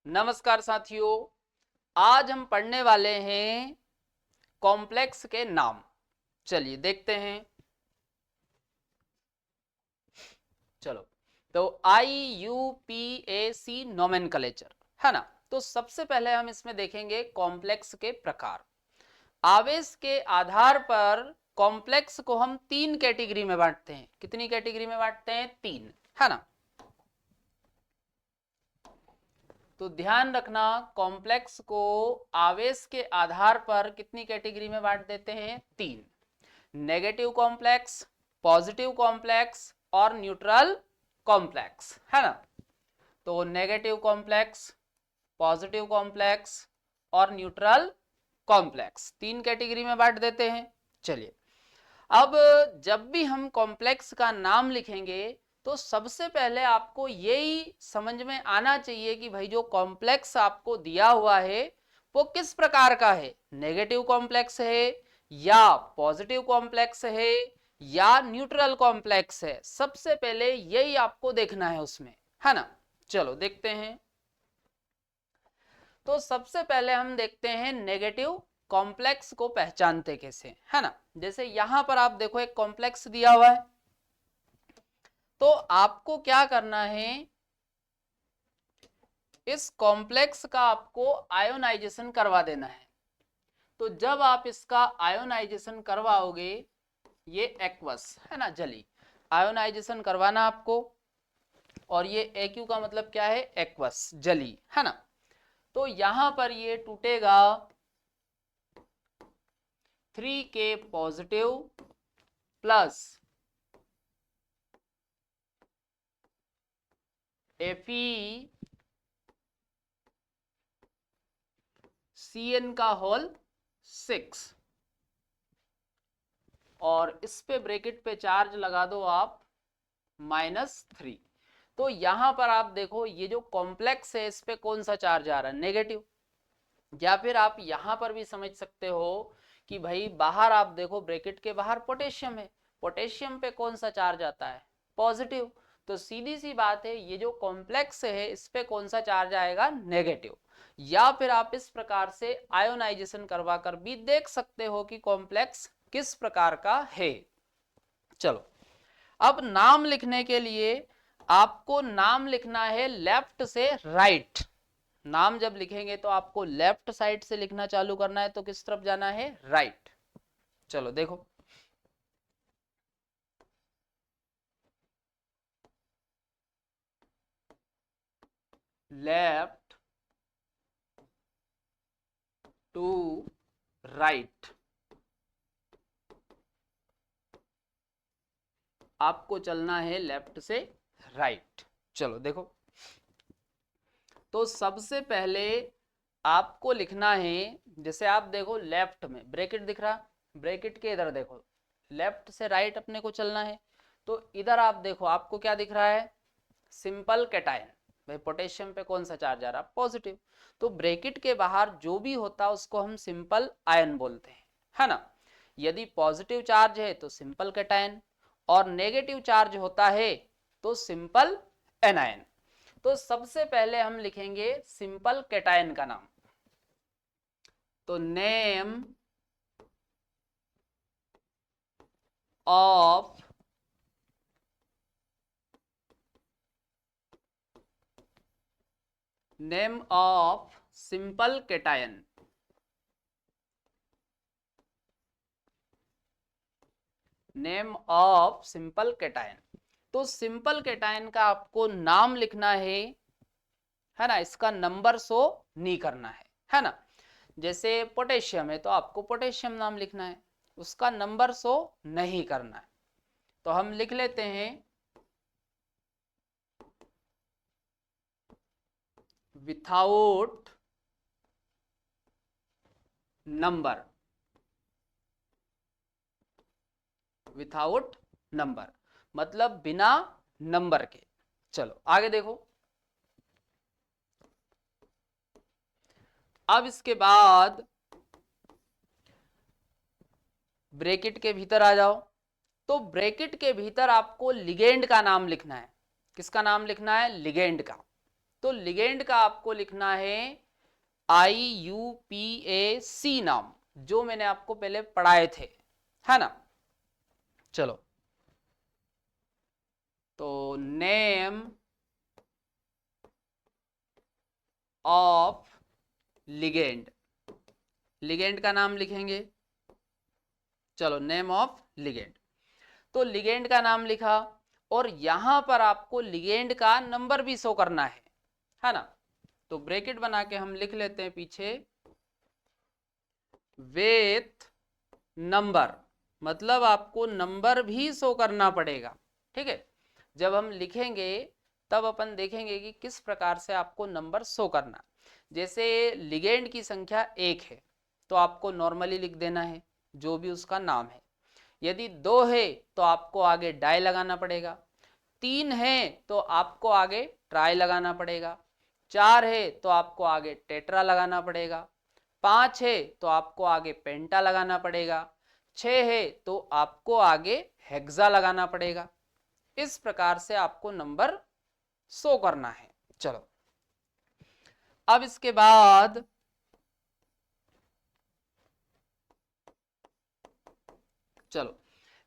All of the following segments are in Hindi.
नमस्कार साथियों, आज हम पढ़ने वाले हैं कॉम्प्लेक्स के नाम। चलिए देखते हैं। चलो, तो IUPAC नोमेनक्लेचर है ना। तो सबसे पहले हम इसमें देखेंगे कॉम्प्लेक्स के प्रकार। आवेश के आधार पर कॉम्प्लेक्स को हम तीन कैटेगरी में बांटते हैं। कितनी कैटेगरी में बांटते हैं? तीन, है ना। तो ध्यान रखना, कॉम्प्लेक्स को आवेश के आधार पर कितनी कैटेगरी में बांट देते हैं? तीन। नेगेटिव कॉम्प्लेक्स, पॉजिटिव कॉम्प्लेक्स और न्यूट्रल कॉम्प्लेक्स, है ना। तो नेगेटिव कॉम्प्लेक्स, पॉजिटिव कॉम्प्लेक्स और न्यूट्रल कॉम्प्लेक्स तीन कैटेगरी में बांट देते हैं। चलिए, अब जब भी हम कॉम्प्लेक्स का नाम लिखेंगे तो सबसे पहले आपको यही समझ में आना चाहिए कि भाई जो कॉम्प्लेक्स आपको दिया हुआ है वो किस प्रकार का है। नेगेटिव कॉम्प्लेक्स है या पॉजिटिव कॉम्प्लेक्स है या न्यूट्रल कॉम्प्लेक्स है। सबसे पहले यही आपको देखना है उसमें, है ना। चलो देखते हैं। तो सबसे पहले हम देखते हैं नेगेटिव कॉम्प्लेक्स को पहचानते कैसे, है ना। जैसे यहां पर आप देखो एक कॉम्प्लेक्स दिया हुआ है, तो आपको क्या करना है, इस कॉम्प्लेक्स का आपको आयोनाइजेशन करवा देना है। तो जब आप इसका आयोनाइजेशन करवाओगे, ये एक्वस है ना, जली, आयोनाइजेशन करवाना आपको। और ये एक्यू का मतलब क्या है? एक्वस, जली, है ना। तो यहां पर ये टूटेगा 3K पॉजिटिव प्लस FeCN का होल 6 और इस पे ब्रैकेट पे चार्ज लगा दो आप -3। तो यहां पर आप देखो ये जो कॉम्प्लेक्स है इस पे कौन सा चार्ज आ रहा है? नेगेटिव। या फिर आप यहां पर भी समझ सकते हो कि भाई बाहर आप देखो ब्रैकेट के बाहर पोटेशियम है, पोटेशियम पे कौन सा चार्ज आता है? पॉजिटिव। तो सीधी सी बात है, ये जो कॉम्प्लेक्स है इस पे कौन सा चार्ज आएगा? नेगेटिव। या फिर आप इस प्रकार से आयोनाइजेशन करवा कर भी देख सकते हो कि कॉम्प्लेक्स किस प्रकार का है। चलो, अब नाम लिखने के लिए आपको नाम लिखना है लेफ्ट से राइट। नाम जब लिखेंगे तो आपको लेफ्ट साइड से लिखना चालू करना है, तो किस तरफ जाना है? राइट। चलो देखो, लेफ्ट टू राइट आपको चलना है, लेफ्ट से राइट। चलो देखो, तो सबसे पहले आपको लिखना है, जैसे आप देखो लेफ्ट में ब्रैकेट दिख रहा, ब्रैकेट के इधर देखो, लेफ्ट से राइट अपने को चलना है। तो इधर आप देखो आपको क्या दिख रहा है? Simple cation. भाई पोटेशियम पे कौन सा चार्ज आ रहा? पॉजिटिव। तो ब्रैकेट के बाहर जो भी होता है उसको हम सिंपल आयन बोलते हैं, है ना। यदि पॉजिटिव चार्ज है तो सिंपल कैटायन और नेगेटिव चार्ज होता है तो सिंपल एनायन। तो सबसे पहले हम लिखेंगे सिंपल कैटायन का नाम। तो name of simple cation, name of simple cation. तो सिंपल कैटायन का आपको नाम लिखना है ना। इसका नंबर शो नहीं करना है ना। जैसे पोटेशियम है तो आपको पोटेशियम नाम लिखना है, उसका नंबर शो नहीं करना है। तो हम लिख लेते हैं विथआउट नंबर, विथआउट नंबर मतलब बिना नंबर के। चलो आगे देखो, अब इसके बाद ब्रैकेट के भीतर आ जाओ। तो ब्रैकेट के भीतर आपको लिगेंड का नाम लिखना है। किसका नाम लिखना है? लिगेंड का। तो लिगेंड का आपको लिखना है IUPAC नाम, जो मैंने आपको पहले पढ़ाए थे, है ना। चलो, तो नेम ऑफ लिगेंड, लिगेंड का नाम लिखेंगे। चलो, नेम ऑफ लिगेंड, तो लिगेंड का नाम लिखा, और यहां पर आपको लिगेंड का नंबर भी शो करना है ना। तो ब्रैकेट बना के हम लिख लेते हैं पीछे विथ नंबर, मतलब आपको नंबर भी शो करना पड़ेगा, ठीक है। जब हम लिखेंगे तब अपन देखेंगे कि किस प्रकार से आपको नंबर शो करना। जैसे लिगेंड की संख्या 1 है तो आपको नॉर्मली लिख देना है जो भी उसका नाम है। यदि 2 है तो आपको आगे डाई लगाना पड़ेगा, 3 है तो आपको आगे ट्राई लगाना पड़ेगा, 4 है तो आपको आगे टेट्रा लगाना पड़ेगा, 5 है तो आपको आगे पेंटा लगाना पड़ेगा, 6 है तो आपको आगे हेक्सा लगाना पड़ेगा। इस प्रकार से आपको नंबर शो करना है। चलो, अब इसके बाद चलो,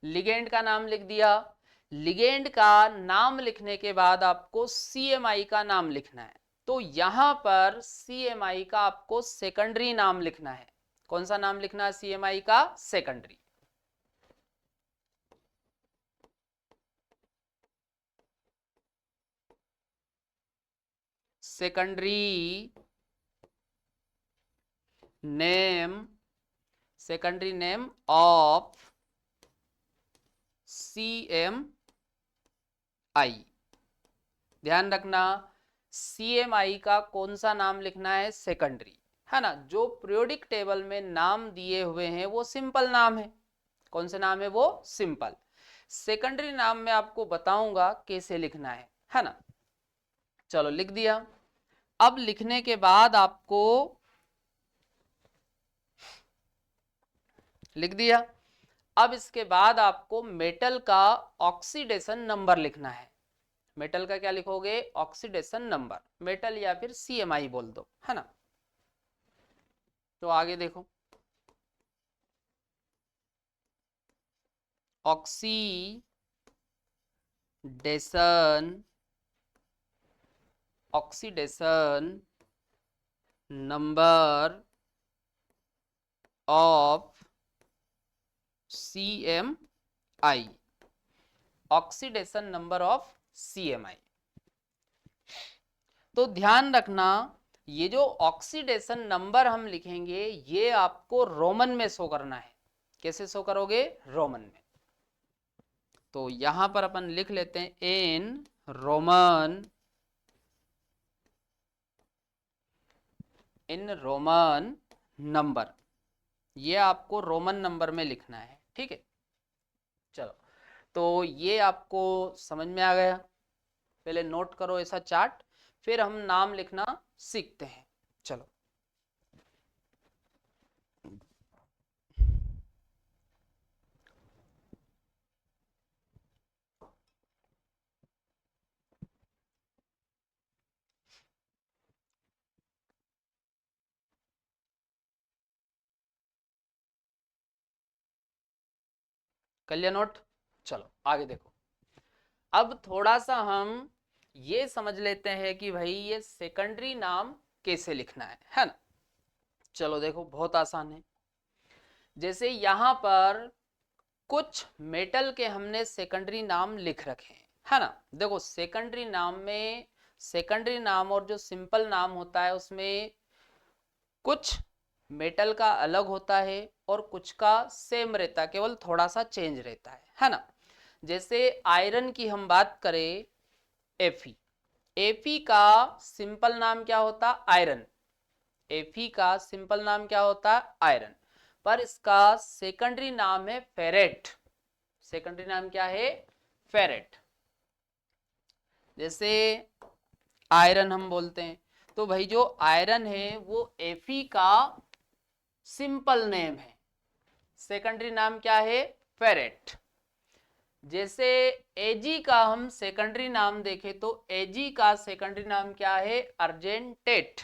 लिगेंड का नाम लिख दिया। लिगेंड का नाम लिखने के बाद आपको CMI का नाम लिखना है। तो यहां पर CMI का आपको सेकेंडरी नाम लिखना है। कौन सा नाम लिखना है CMI का? Secondary. Secondary name, secondary name of CMI। ध्यान रखना, CMI का कौन सा नाम लिखना है? सेकेंडरी, है ना। जो पीरियोडिक टेबल में नाम दिए हुए हैं वो सिंपल नाम है। कौन से नाम है वो? सिंपल। सेकेंडरी नाम में आपको बताऊंगा कैसे लिखना है ना। चलो, लिख दिया। अब लिखने के बाद आपको लिख दिया। अब इसके बाद आपको मेटल का ऑक्सीडेशन नंबर लिखना है। मेटल का क्या लिखोगे? Oxidation number. मेटल या फिर CMI बोल दो, है ना। तो आगे देखो, oxidation number of CMI, oxidation number of CMI। तो ध्यान रखना, ये जो ऑक्सीडेशन नंबर हम लिखेंगे ये आपको रोमन में शो करना है। कैसे शो करोगे? रोमन में। तो यहां पर अपन लिख लेते हैं in Roman, in Roman number. ये आपको रोमन नंबर में लिखना है, ठीक है। चलो, तो ये आपको समझ में आ गया। पहले नोट करो ऐसा चार्ट, फिर हम नाम लिखना सीखते हैं। चलो, कर लिया नोट? चलो, आगे देखो। अब थोड़ा सा हम ये समझ लेते हैं कि भाई ये सेकेंडरी नाम कैसे लिखना है ना। चलो देखो, बहुत आसान है। जैसे यहां पर कुछ मेटल के हमने सेकेंडरी नाम लिख रखे हैं, है ना। देखो, सेकेंडरी नाम में, सेकेंडरी नाम और जो सिंपल नाम होता है उसमें कुछ मेटल का अलग होता है और कुछ का सेम रहता है, केवल थोड़ा सा चेंज रहता है ना। जैसे आयरन की हम बात करें, Fe, Fe का सिंपल नाम क्या होता? आयरन। Fe का सिंपल नाम क्या होता? आयरन। पर इसका सेकेंडरी नाम है फेरेट। सेकेंडरी नाम क्या है? फेरेट। जैसे आयरन हम बोलते हैं, तो भाई जो आयरन है वो Fe का सिंपल नेम है, सेकेंडरी नाम क्या है? फेरेट। जैसे Ag का हम सेकेंडरी नाम देखें तो Ag का सेकेंडरी नाम क्या है, अर्जेंटेट।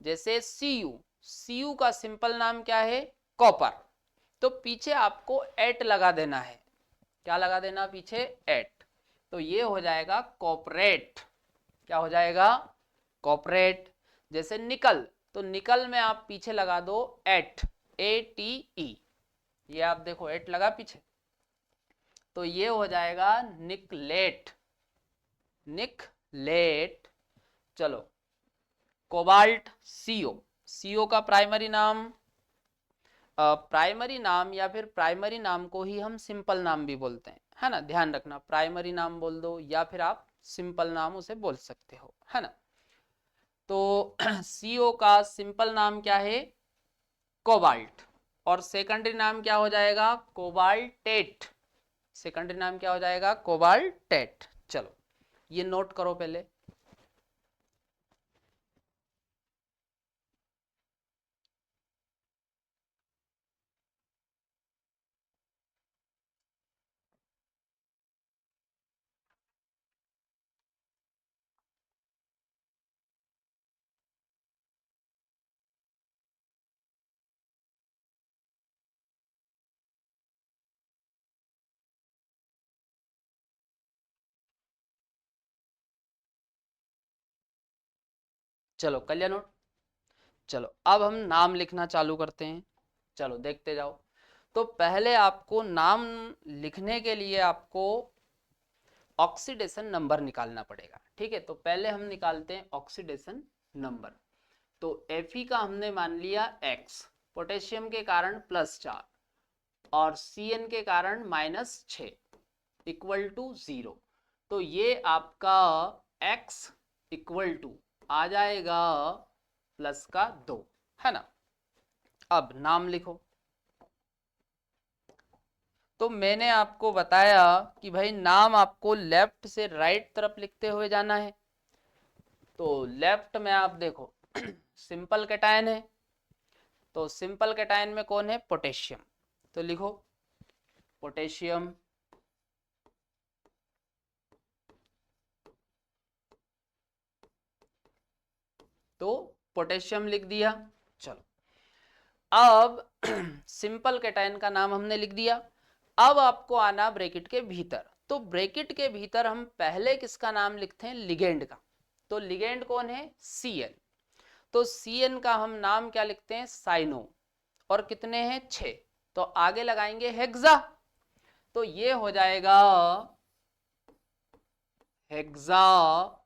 जैसे Cu का सिंपल नाम क्या है, कॉपर। तो पीछे आपको एट लगा देना है। क्या लगा देना पीछे, एट। तो ये हो जाएगा कॉपरेट। क्या हो जाएगा, कॉपरेट। जैसे निकल, तो निकल में आप पीछे लगा दो एट, ATE। ये आप देखो एट लगा पीछे, तो ये हो जाएगा निकलेट, निकलेट। चलो कोबाल्ट, CO का प्राइमरी नाम, प्राइमरी नाम या फिर प्राइमरी नाम को ही हम सिंपल नाम भी बोलते हैं, है ना, ध्यान रखना। प्राइमरी नाम बोल दो या फिर आप सिंपल नाम उसे बोल सकते हो, है ना। तो CO का सिंपल नाम क्या है, कोबाल्ट, और सेकेंडरी नाम क्या हो जाएगा, कोबाल्टेट। सेकेंडरी नाम क्या हो जाएगा, कोबाल्टेट। चलो ये नोट करो पहले। चलो कर लिया नोट। चलो अब हम नाम लिखना चालू करते हैं। चलो देखते जाओ। तो पहले आपको नाम लिखने के लिए आपको ऑक्सीडेशन नंबर निकालना पड़ेगा, ठीक है। तो पहले हम निकालते हैं ऑक्सीडेशन नंबर। तो Fe का हमने मान लिया x, पोटेशियम के कारण +4 और Cn के कारण -6 इक्वल टू 0। तो ये आपका x इक्वल टू आ जाएगा +2, है ना। अब नाम लिखो। तो मैंने आपको बताया कि भाई नाम आपको लेफ्ट से राइट तरफ लिखते हुए जाना है। तो लेफ्ट में आप देखो सिंपल कैटायन है, तो सिंपल कैटायन में कौन है, पोटेशियम। तो लिखो पोटेशियम। तो पोटेशियम लिख दिया। चलो अब सिंपल कैटायन का नाम हमने लिख दिया। अब आपको आना ब्रैकेट के भीतर। तो ब्रैकेट के भीतर हम पहले किसका नाम लिखते हैं, लिगेंड का। तो लिगेंड कौन है, Cn। तो Cn का हम नाम क्या लिखते हैं, साइनो। और कितने हैं, 6। तो आगे लगाएंगे हेक्सा। तो ये हो जाएगा हेक्सा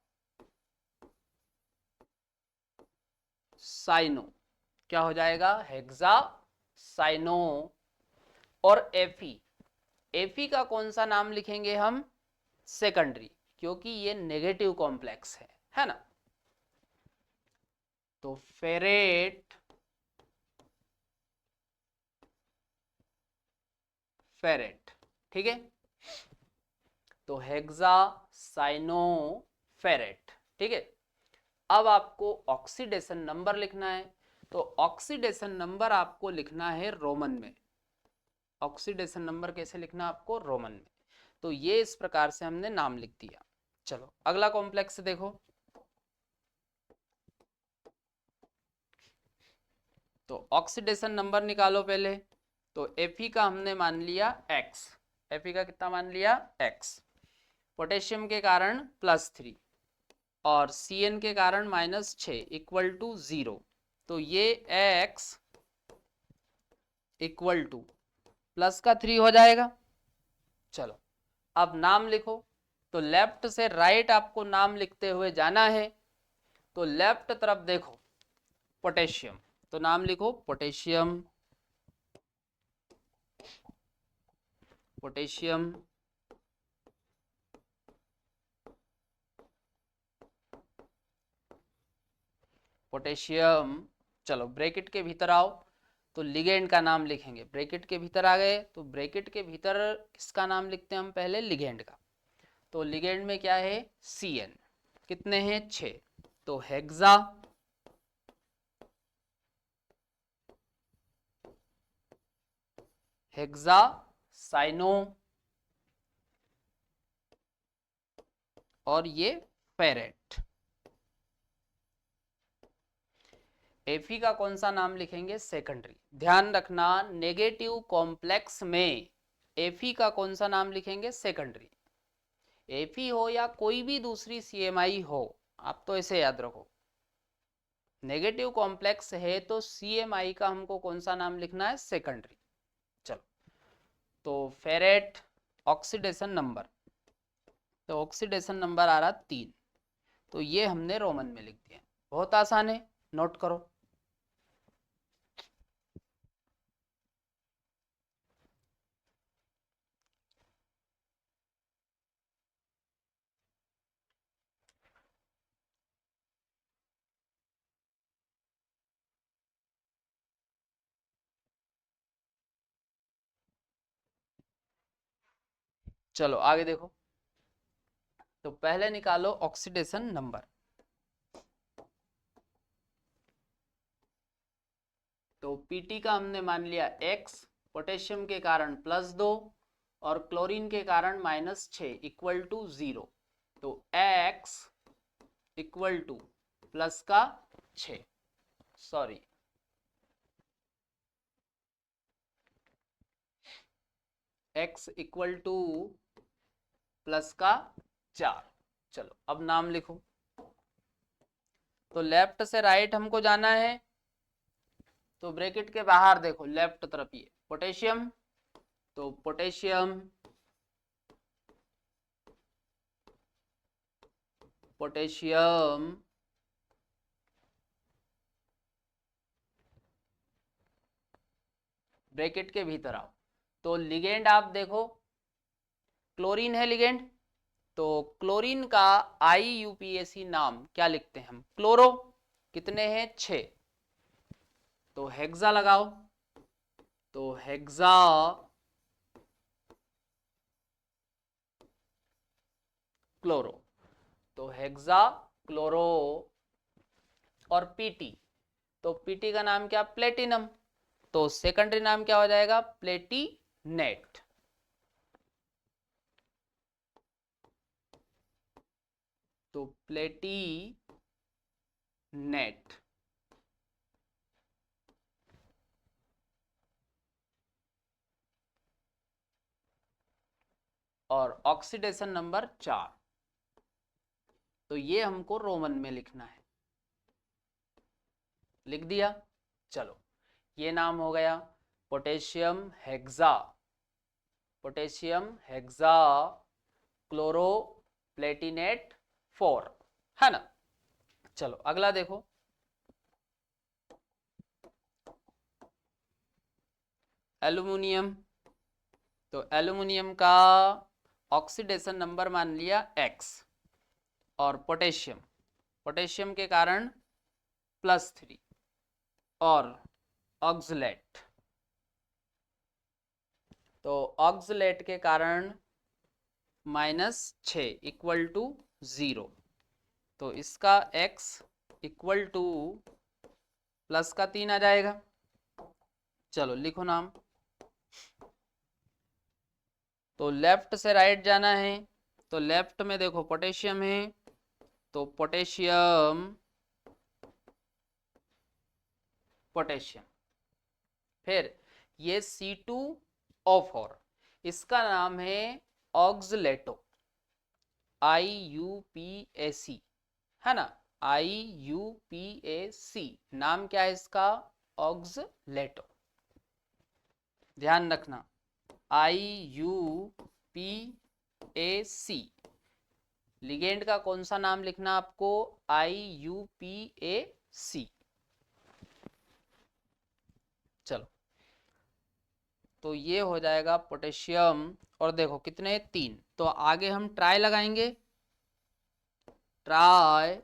साइनो। क्या हो जाएगा, हेक्सा साइनो। और Fe का कौन सा नाम लिखेंगे हम, सेकेंडरी, क्योंकि ये नेगेटिव कॉम्प्लेक्स है ना। तो फेरेट, फेरेट, ठीक है। तो हेक्सा साइनो फेरेट, ठीक है। अब आपको ऑक्सीडेशन नंबर लिखना है। तो ऑक्सीडेशन नंबर आपको लिखना है रोमन में। ऑक्सीडेशन नंबर कैसे लिखना आपको, रोमन में। तो ये इस प्रकार से हमने नाम लिख दिया। चलो अगला कॉम्प्लेक्स देखो। तो ऑक्सीडेशन नंबर निकालो पहले। तो Fe का हमने मान लिया x, Fe का कितना मान लिया, x। पोटेशियम के कारण +3 और Cn के कारण -6 इक्वल टू 0। तो ये x इक्वल टू +3 हो जाएगा। चलो अब नाम लिखो। तो लेफ्ट से राइट आपको नाम लिखते हुए जाना है। तो लेफ्ट तरफ देखो पोटेशियम, तो नाम लिखो पोटेशियम, पोटेशियम। पोटेशियम। चलो ब्रैकेट के भीतर आओ। तो लिगेंड का नाम लिखेंगे। ब्रैकेट के भीतर आ गए, तो ब्रैकेट के भीतर किसका नाम लिखते हैं हम, पहले लिगेंड का। तो लिगेंड में क्या है, Cn। कितने हैं, 6। तो हेक्सा हेक्सा साइनो और ये फेरेट। Fe का कौन सा नाम लिखेंगे? सेकेंडरी। ध्यान रखना नेगेटिव कॉम्प्लेक्स में Fe का कौन सा नाम लिखेंगे? सेकेंडरी। Fe हो या कोई भी दूसरी CMI हो, आप तो ऐसे याद रखो, नेगेटिव कॉम्प्लेक्स है तो CMI का हमको कौन सा नाम लिखना है? सेकेंडरी। चलो, तो फेरेट ऑक्सीडेशन नंबर, तो ऑक्सीडेशन नंबर आ रहा 3, तो ये हमने रोमन में लिख दिया। बहुत आसान है, नोट करो। चलो आगे देखो, तो पहले निकालो ऑक्सीडेशन नंबर। तो पीटी का हमने मान लिया x, पोटेशियम के कारण +2 और क्लोरीन के कारण -6 इक्वल टू 0। तो x इक्वल टू प्लस का 6, sorry x equal two plus का 4। चलो अब नाम लिखो। तो लेफ्ट से राइट हमको जाना है, तो ब्रैकेट के बाहर देखो लेफ्ट तरफ ये पोटेशियम, तो पोटेशियम पोटेशियम ब्रैकेट के भीतर आओ। तो लिगेंड आप देखो, क्लोरीन है लिगेंड, तो क्लोरीन का IUPAC नाम क्या लिखते हैं हम? क्लोरो। कितने हैं? 6। तो हेक्सा लगाओ, तो हेक्सा क्लोरो, तो हेक्सा क्लोरो। और पीटी, तो पीटी का नाम क्या? प्लेटिनम, तो सेकेंडरी नाम क्या हो जाएगा? प्लेटिनेट। तो प्लेटिनेट। और ऑक्सीडेशन नंबर 4, तो ये हमको रोमन में लिखना है। लिख दिया। चलो, ये नाम हो गया potassium hexa, potassium hexa chloro Palatinate 4, है ना। चलो अगला देखो, एल्यूमिनियम। तो एल्यूमिनियम का ऑक्सीडेशन नंबर मान लिया x, और पोटेशियम, पोटेशियम के कारण +3 और ऑक्सलेट, तो ऑक्सलेट के कारण -6 इक्वल टू 0। तो इसका x इक्वल टू प्लस का 3 आ जाएगा। चलो लिखो नाम। तो लेफ्ट से राइट जाना है, तो लेफ्ट में देखो पोटेशियम है, तो पोटेशियम पोटेशियम। फिर ये C2O4, इसका नाम है ऑक्सलेटो, IUPAC, है ना, IUPAC नाम क्या है इसका? ऑक्सलेटो। ध्यान रखना IUPAC। लिगेंड का कौन सा नाम लिखना आपको? IUPAC। चलो, तो ये हो जाएगा पोटेशियम, और देखो कितने? 3। तो आगे हम ट्राई लगाएंगे, ट्राई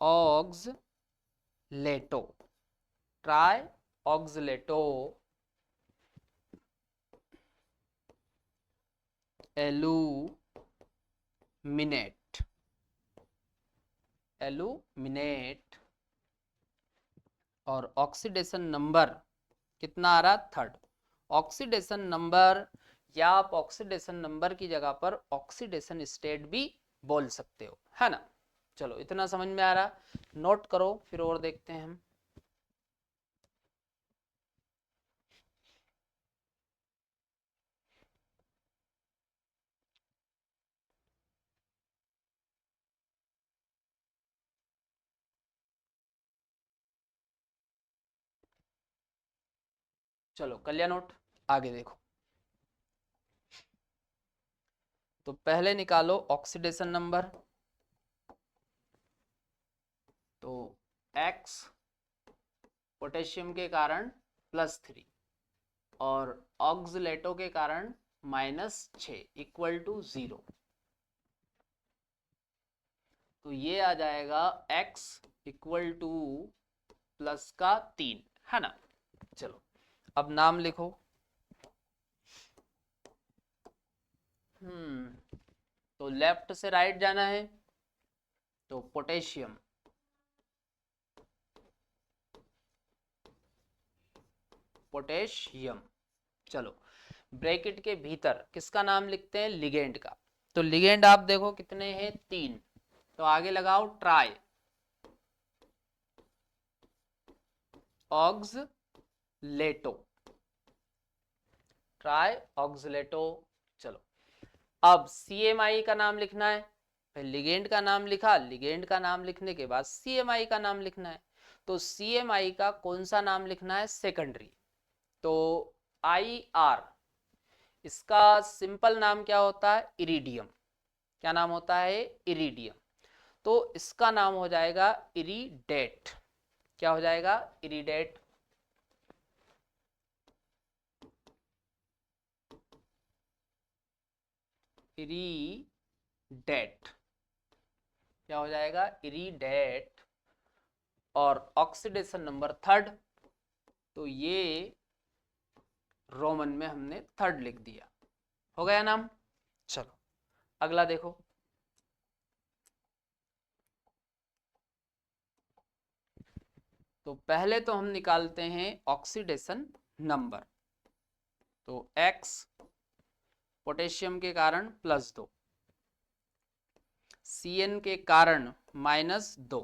ऑक्सलेटो, ट्राई ऑक्सलेटो एल्यूमिनेट, एल्यूमिनेट। और ऑक्सीडेशन नंबर कितना आ रहा? 3rd। ऑक्सीडेशन नंबर या आप ऑक्सीडेशन नंबर की जगह पर ऑक्सीडेशन स्टेट भी बोल सकते हो, है ना। चलो इतना समझ में आ रहा, नोट करो, फिर और देखते हैं हम। चलो कर लिया नोट, आगे देखो। तो पहले निकालो ऑक्सीडेशन नंबर। तो X पोटेशियम के कारण +3 और ऑक्सलेटो के कारण -6 इक्वल टू 0। तो ये आ जाएगा X इक्वल टू +3, है ना। चलो अब नाम लिखो। तो लेफ्ट से राइट जाना है, तो पोटेशियम, पोटेशियम। चलो ब्रैकेट के भीतर किसका नाम लिखते हैं, लिगेंड का। तो लिगेंड आप देखो कितने हैं, 3। तो आगे लगाओ ट्राई ऑक्सलेटो, ट्राई ऑक्सलेटो। चलो अब CMI का नाम लिखना है। फिर लिगेंड का नाम लिखा, लिगेंड का नाम लिखने के बाद CMI का नाम लिखना है। तो CMI का कौन सा नाम लिखना है, सेकेंडरी। तो IR, इसका सिंपल नाम क्या होता है, इरिडियम। क्या नाम होता है, इरिडियम। तो इसका नाम हो जाएगा इरिडेट। क्या हो जाएगा, इरिडेट। इरिडेट क्या हो जाएगा, इरिडेट। और ऑक्सीडेशन नंबर 3, तो ये रोमन में हमने 3 लिख दिया, हो गया नाम। चलो अगला देखो। तो पहले तो हम निकालते हैं ऑक्सीडेशन नंबर। तो X पोटेशियम के कारण +2, CN के कारण -2,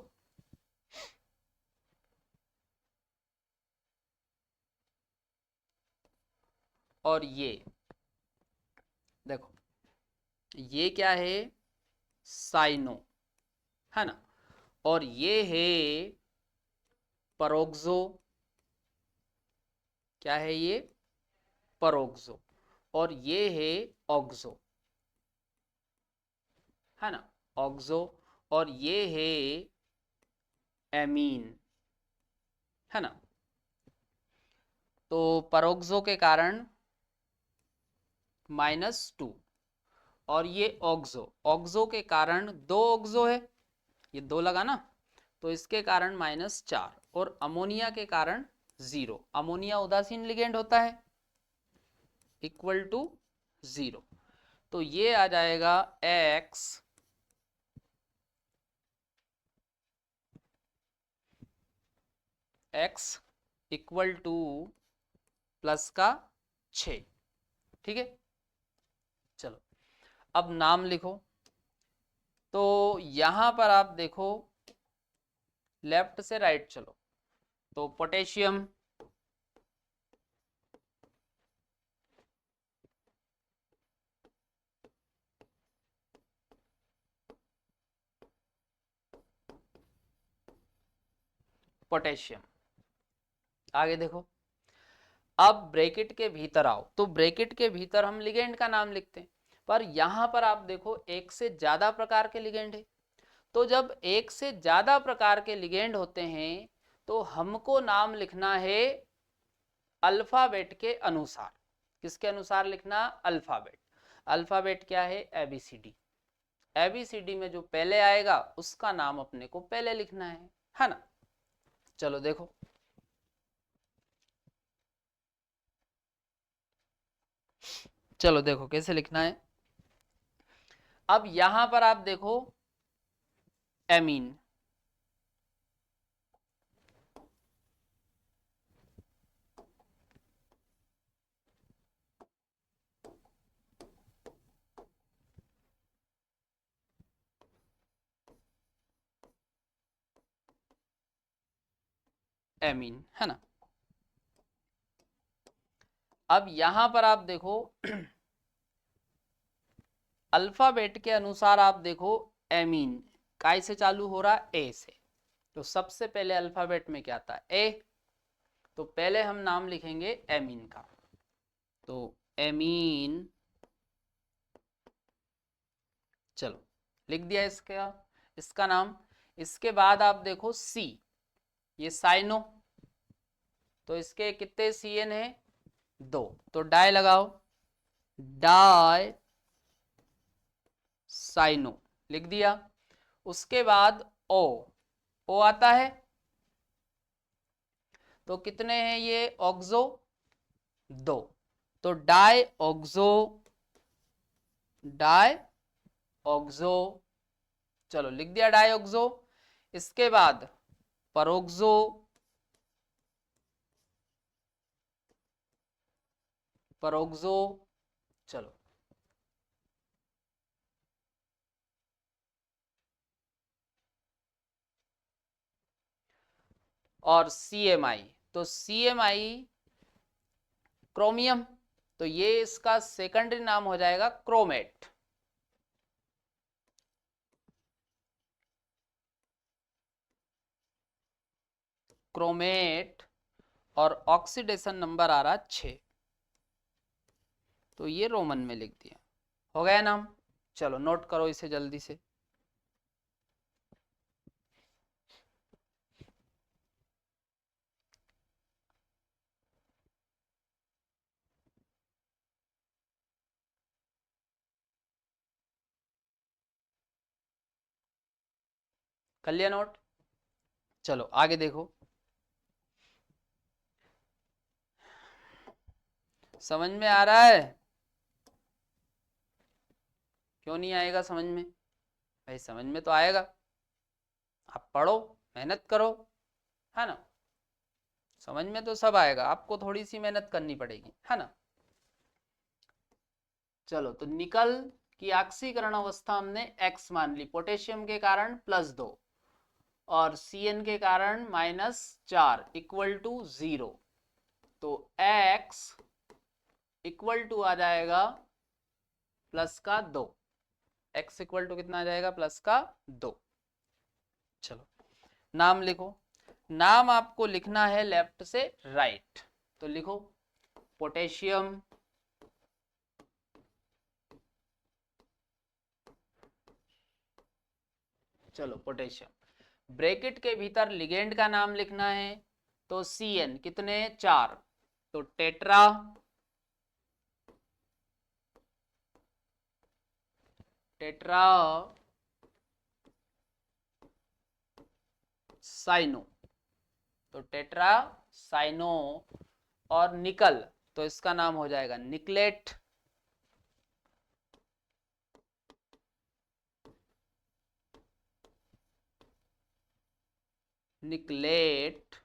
और ये देखो, ये क्या है, साइनो, है ना। और ये है परोक्सो। क्या है ये, परोक्सो। और ये है ऑक्सो, है ना, ऑक्सो। और ये है एमीन, है ना। तो परोक्सो के कारण -2, और ये ऑक्सो, ऑक्सो के कारण 2 ऑक्सो है, ये 2 लगा ना, तो इसके कारण -4, और अमोनिया के कारण 0। अमोनिया उदासीन लिगेंड होता है, इक्वल टू 0। तो ये आ जाएगा x इक्वल टू +6, ठीक है। चलो अब नाम लिखो। तो यहां पर आप देखो, लेफ्ट से राइट चलो। तो पोटेशियम, पोटेशियम। आगे देखो, अब ब्रैकेट के भीतर आओ। तो ब्रैकेट के भीतर हम लिगेंड का नाम लिखते हैं, पर यहां पर आप देखो एक से ज्यादा प्रकार के लिगेंड है। तो जब एक से ज्यादा प्रकार के लिगेंड होते हैं, तो हमको नाम लिखना है अल्फाबेट के अनुसार। किसके अनुसार लिखना, अल्फाबेट। अल्फाबेट क्या है, ABCD। ABCD में जो पहले आएगा उसका नाम अपने को पहले लिखना है ना। चलो देखो, चलो देखो कैसे लिखना है। अब यहां पर आप देखो एमीन, एमीन, है ना। अब यहां पर आप देखो अल्फाबेट के अनुसार आप देखो एमीन काय से चालू हो रहा है, ए से। तो सबसे पहले अल्फाबेट में क्या आता है, ए। तो पहले हम नाम लिखेंगे एमीन का। तो एमीन, चलो लिख दिया इसका इसका नाम। इसके बाद आप देखो सी, ये साइनो। तो इसके कितने सी एन है, 2। तो डाई लगाओ, डाई साइनो लिख दिया। उसके बाद ओ, ओ आता है। तो कितने हैं ये ऑक्सो, 2। तो डाई ऑक्सो, डाई ऑक्सो, चलो लिख दिया डाई ऑक्सो। इसके बाद परोक्सो, परोक्सो, चलो। और CMI, तो CMI क्रोमियम। तो ये इसका सेकेंडरी नाम हो जाएगा क्रोमेट। क्रोमेट। और ऑक्सीडेशन नंबर आ रहा 6। तो ये रोमन में लिख दिया, हो गया नाम। चलो नोट करो इसे जल्दी से। कर लिया नोट, चलो आगे देखो। समझ में आ रहा है, क्यों नहीं आएगा समझ में, भाई समझ में तो आएगा। आप पढ़ो, मेहनत करो, है ना। समझ में तो सब आएगा, आपको थोड़ी सी मेहनत करनी पड़ेगी, है ना। चलो तो निकल की ऑक्सीकरण अवस्था हमने x मान ली, पोटेशियम के कारण +2 और Cn के कारण -4 इक्वल टू 0। तो x इक्वल टू आ जाएगा +2। x इक्वल टू कितना आ जाएगा, +2। चलो नाम लिखो। नाम आपको लिखना है लेफ्ट से राइट। तो लिखो पोटेशियम, चलो पोटेशियम। ब्रैकेट के भीतर लिगेंड का नाम लिखना है। तो Cn कितने, 4। तो टेट्रा, टेट्रा साइनो। तो टेट्रा साइनो। और निकल, तो इसका नाम हो जाएगा निकलेट। निकलेट,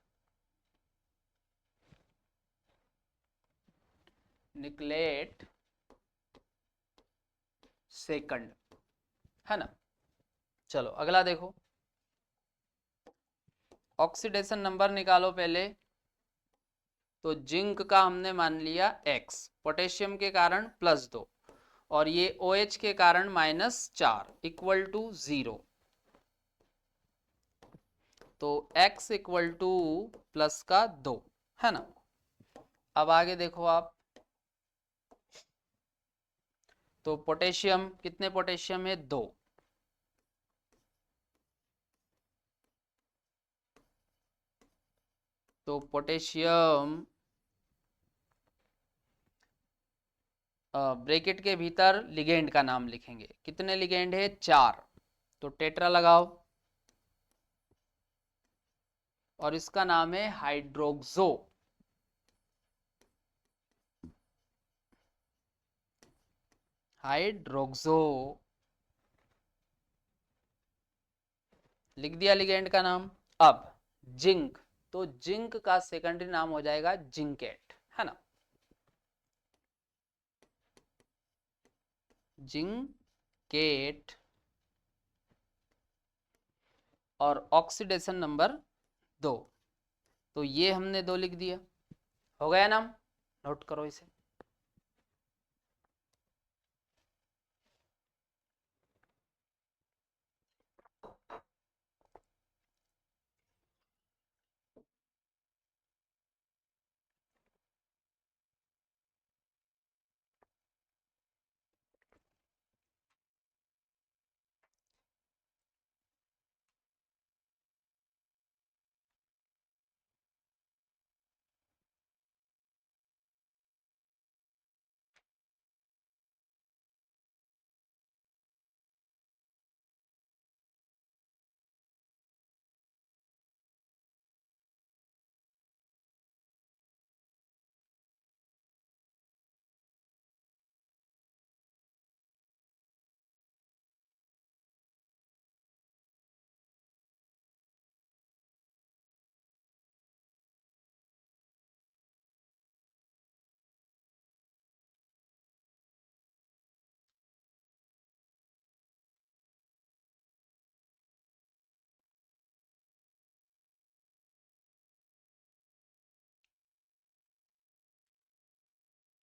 निकलेट सेकंड, है ना। चलो अगला देखो, ऑक्सीडेशन नंबर निकालो पहले। तो जिंक का हमने मान लिया x, पोटेशियम के कारण +2 और ये OH के कारण -4 इक्वल टू 0। तो x इक्वल टू +2, है ना। अब आगे देखो आप। तो पोटेशियम, कितने पोटेशियम है, 2। तो पोटेशियम ब्रैकेट के भीतर लिगेंड का नाम लिखेंगे। कितने लिगेंड है, 4। तो टेट्रा लगाओ और इसका नाम है हाइड्रोक्सो। हाइड्रोक्सो लिख दिया लिगेंड का नाम। अब जिंक, तो जिंक का सेकेंडरी नाम हो जाएगा जिंकेट, है ना। जिंकेट। और ऑक्सीडेशन नंबर 2। तो ये हमने 2 लिख दिया, हो गया नाम, नोट करो इसे।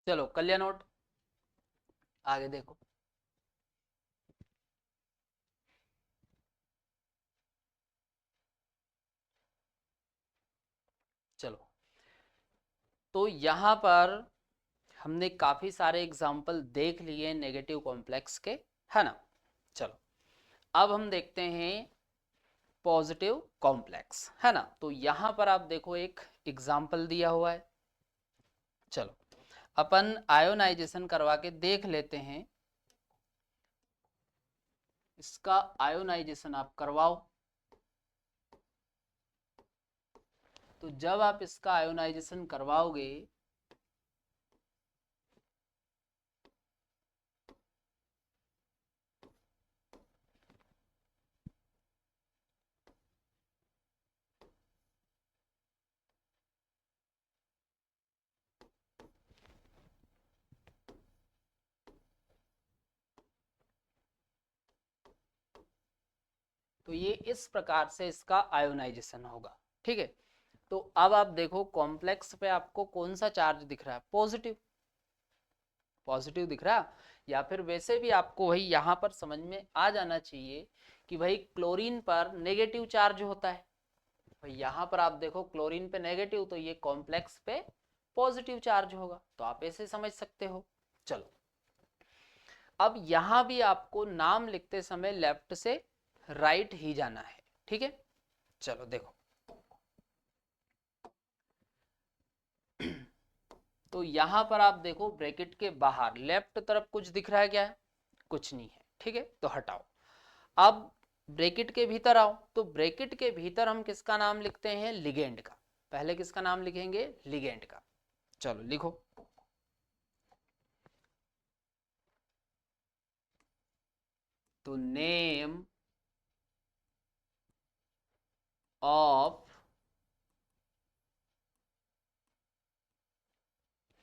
चलो कर लिया नोट, आगे देखो। चलो, तो यहाँ पर हमने काफी सारे एग्जाम्पल देख लिए नेगेटिव कॉम्प्लेक्स के, है ना। चलो अब हम देखते हैं पॉजिटिव कॉम्प्लेक्स, है ना। तो यहाँ पर आप देखो एक एग्जाम्पल दिया हुआ है। चलो अपन आयोनाइजेशन करवा के देख लेते हैं। इसका आयोनाइजेशन आप करवाओ। तो जब आप इसका आयोनाइजेशन करवाओगे तो ये इस प्रकार से इसका आयोनाइजेशन होगा, ठीक है। तो अब आप देखो कॉम्प्लेक्स पे आपको कौन सा चार्ज दिख रहा है, पॉजिटिव, पॉजिटिव दिख रहा है। या फिर वैसे भी आपको वही यहाँ पर समझ में आ जाना चाहिए कि भाई क्लोरीन पर नेगेटिव चार्ज होता है। भाई यहाँ पर आप देखो क्लोरीन पे नेगेटिव, तो ये कॉम्प्लेक्स पे पॉजिटिव चार्ज होगा, तो आप ऐसे समझ सकते हो। चलो अब यहाँ भी आपको नाम लिखते समय लेफ्ट से राइट ही जाना है, ठीक है। चलो देखो तो यहाँ पर आप देखो ब्रैकेट के बाहर लेफ्ट तरफ कुछ दिख रहा है क्या है, कुछ नहीं है, ठीक है, तो हटाओ। अब ब्रैकेट के भीतर आओ, तो ब्रैकेट के भीतर हम किसका नाम लिखते हैं, लिगेंड का। पहले किसका नाम लिखेंगे, लिगेंड का। चलो लिखो, तो नेम ऑफ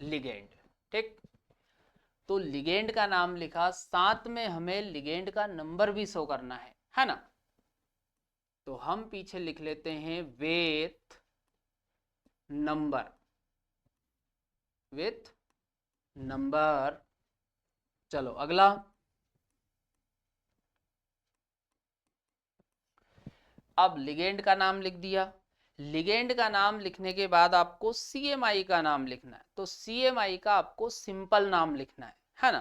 लिगेंड, ठीक। तो लिगेंड का नाम लिखा, साथ में हमें लिगेंड का नंबर भी शो करना है ना। तो हम पीछे लिख लेते हैं विथ नंबर, विथ नंबर। चलो अगला, अब लिगेंड का नाम लिख दिया। लिगेंड का नाम लिखने के बाद आपको सीएमआई का नाम लिखना है, तो सीएमआई का आपको सिंपल नाम लिखना है ना।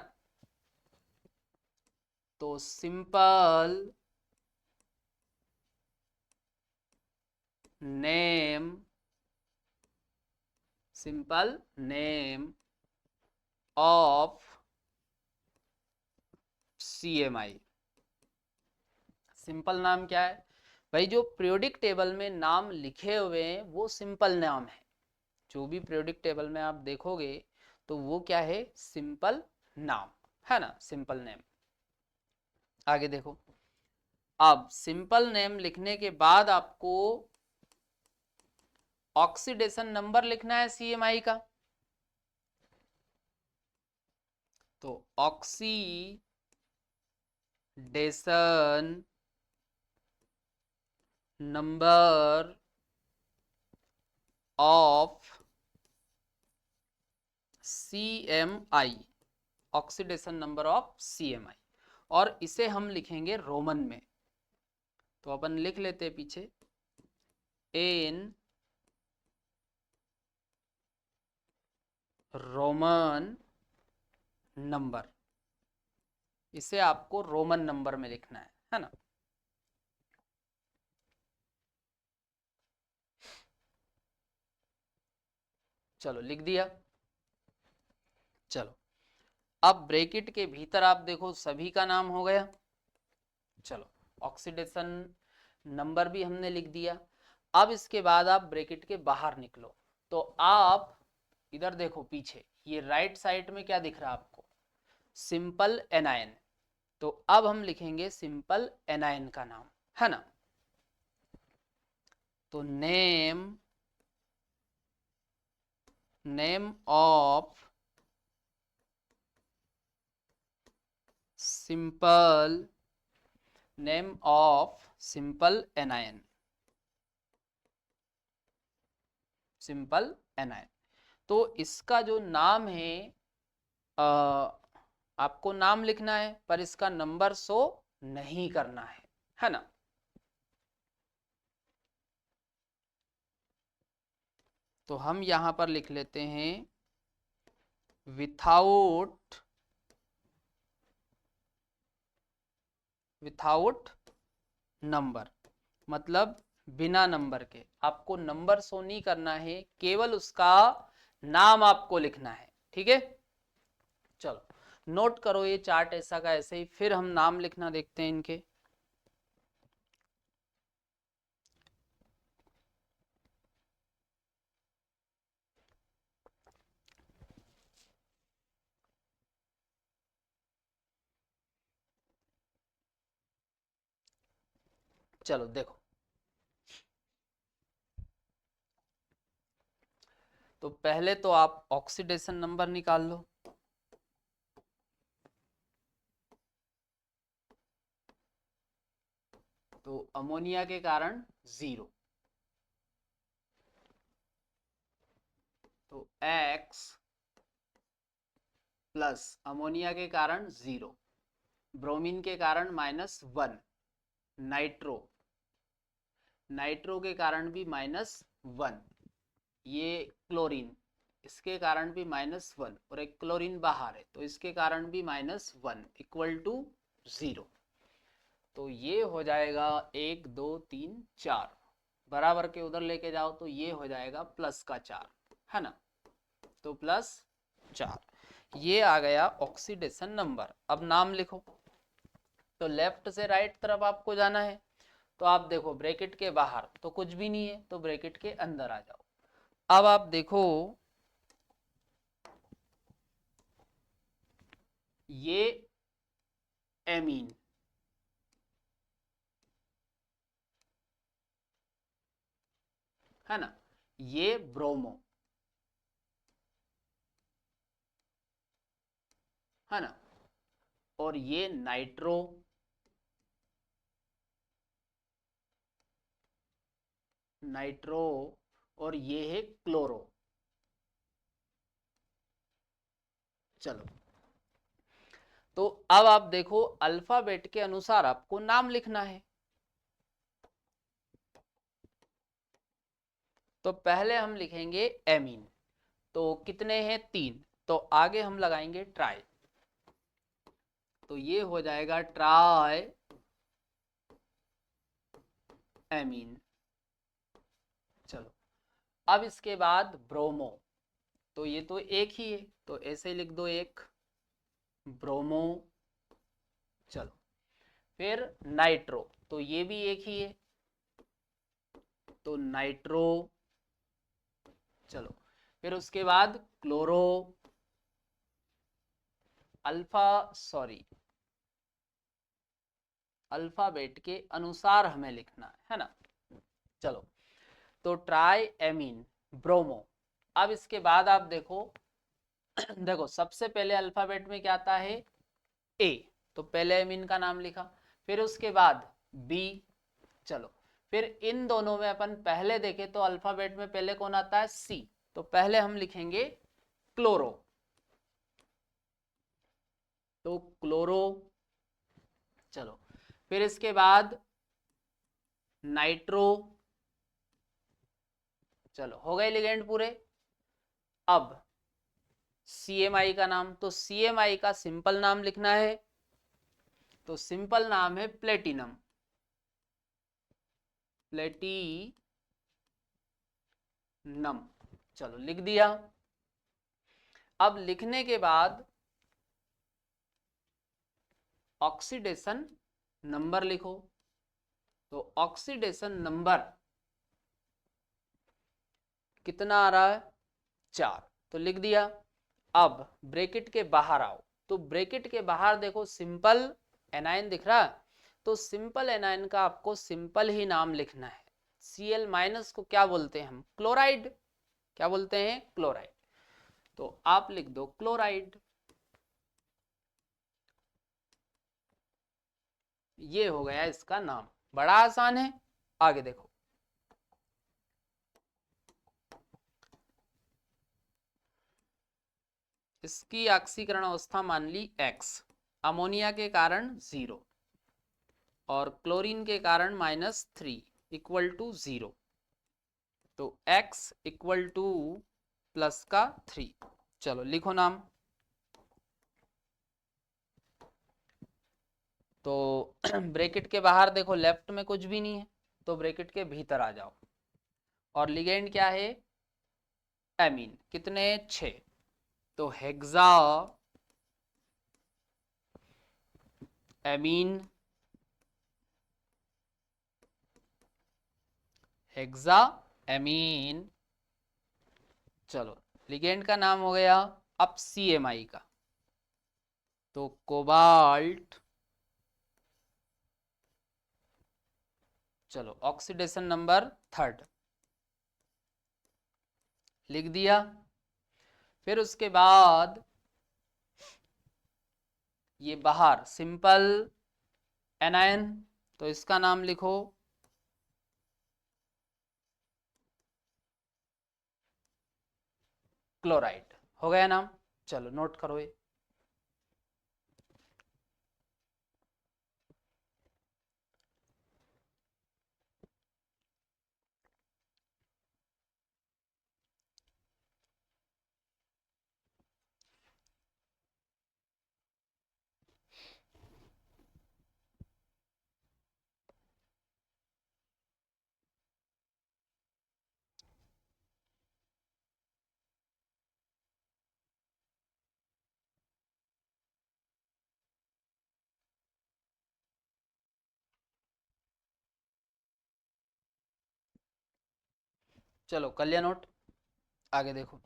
तो simple name, simple name of CMI. Simple नाम क्या है भाई, जो पीरियोडिक टेबल में नाम लिखे हुए हैं वो सिंपल नाम है। जो भी पीरियोडिक टेबल में आप देखोगे तो वो क्या है, सिंपल नाम, है ना, सिंपल नेम। आगे देखो, अब सिंपल नेम लिखने के बाद आपको ऑक्सीडेशन नंबर लिखना है सीएमआई का। तो oxidation number of CMI, oxidation number of CMI, और इसे हम लिखेंगे रोमन में। तो अपन लिख लेते हैं पीछे इन रोमन नंबर, इसे आपको रोमन नंबर में लिखना है ना। चलो लिख दिया। चलो अब ब्रैकेट के भीतर आप देखो सभी का नाम हो गया। चलो ऑक्सीडेशन नंबर भी हमने लिख दिया। अब इसके बाद आप ब्रैकेट के बाहर निकलो, तो आप इधर देखो पीछे, ये राइट साइड में क्या दिख रहा है आपको, सिंपल एनायन। तो अब हम लिखेंगे सिंपल एनायन का नाम, है ना। तो name of simple anion, simple anion. तो इसका जो नाम है आपको नाम लिखना है, पर इसका नंबर शो नहीं करना है ना। तो हम यहां पर लिख लेते हैं विथाउट नंबर, मतलब बिना नंबर के। आपको नंबर शो नहीं करना है, केवल उसका नाम आपको लिखना है, ठीक है। चलो नोट करो ये चार्ट ऐसा का ऐसे ही, फिर हम नाम लिखना देखते हैं इनके। चलो देखो, तो पहले तो आप ऑक्सीडेशन नंबर निकाल लो। तो अमोनिया के कारण 0, तो X प्लस अमोनिया के कारण 0, ब्रोमीन के कारण -1, नाइट्रो के कारण भी -1, ये क्लोरीन, इसके कारण भी -1, और एक क्लोरीन बाहर है तो इसके कारण भी -1 इक्वल टू 0। तो ये हो जाएगा 1 2 3 4, बराबर के उधर लेके जाओ तो ये हो जाएगा प्लस का 4, है ना। तो +4, ये आ गया ऑक्सीडेशन नंबर। अब नाम लिखो। तो लेफ्ट से राइट तरफ आपको जाना है, तो आप देखो ब्रैकेट के बाहर तो कुछ भी नहीं है, तो ब्रैकेट के अंदर आ जाओ। अब आप देखो ये एमीन, है ना, ये ब्रोमो, है ना, और ये नाइट्रो, और ये है क्लोरो। चलो तो अब आप देखो अल्फाबेट के अनुसार आपको नाम लिखना है। तो पहले हम लिखेंगे एमीन, तो कितने हैं 3, तो आगे हम लगाएंगे ट्राई, तो ये हो जाएगा ट्राई एमीन। चलो अब इसके बाद ब्रोमो, तो ये तो एक ही है तो ऐसे लिख दो एक ब्रोमो। चलो फिर नाइट्रो, तो ये भी एक ही है तो नाइट्रो। चलो फिर उसके बाद क्लोरो, अल्फाबेट के अनुसार हमें लिखना है ना। चलो तो ट्राई एमीन ब्रोमो। अब इसके बाद आप देखो देखो सबसे पहले अल्फाबेट में क्या आता है ए, तो पहले एमीन का नाम लिखा, फिर उसके बाद बी, चलो फिर इन दोनों में अपन पहले देखें तो अल्फाबेट में पहले कौन आता है? सी। तो पहले हम लिखेंगे क्लोरो, तो क्लोरो। चलो, फिर इसके बाद नाइट्रो। चलो, हो गए लिगेंड पूरे। अब CMI का नाम, तो CMI का सिंपल नाम लिखना है, तो सिंपल नाम है प्लेटिनम। प्लेटिनम, चलो लिख दिया। अब लिखने के बाद ऑक्सीडेशन नंबर लिखो, तो ऑक्सीडेशन नंबर कितना आ रहा है? 4, तो लिख दिया। अब ब्रैकेट के बाहर आओ, तो ब्रैकेट के बाहर देखो सिंपल एनायन दिख रहा है, तो सिंपल एनायन का आपको सिंपल ही नाम लिखना है। Cl माइनस को क्या बोलते हैं हम? क्लोराइड। क्या बोलते हैं? क्लोराइड। तो आप लिख दो क्लोराइड। ये हो गया इसका नाम, बड़ा आसान है। आगे देखो, इसकी ऑक्सीकरण अवस्था मान ली X, अमोनिया के कारण 0 और क्लोरीन के कारण -3 इक्वल टू 0, तो X इक्वल टू प्लस का 3। चलो लिखो नाम। तो ब्रैकेट के बाहर देखो लेफ्ट में कुछ भी नहीं है, तो ब्रैकेट के भीतर आ जाओ। और लिगेंड क्या है? एमीन। कितने? 6। तो हेक्सा एमीन, हेक्सा एमीन। चलो, लिगेंड का नाम हो गया। अब CMI का, तो कोबाल्ट। चलो, ऑक्सीडेशन नंबर 3 लिख दिया। फिर उसके बाद ये बाहर सिंपल एनायन, तो इसका नाम लिखो क्लोराइड। हो गया नाम। चलो नोट करो ये। चलो कर लिया नोट। आगे देखो,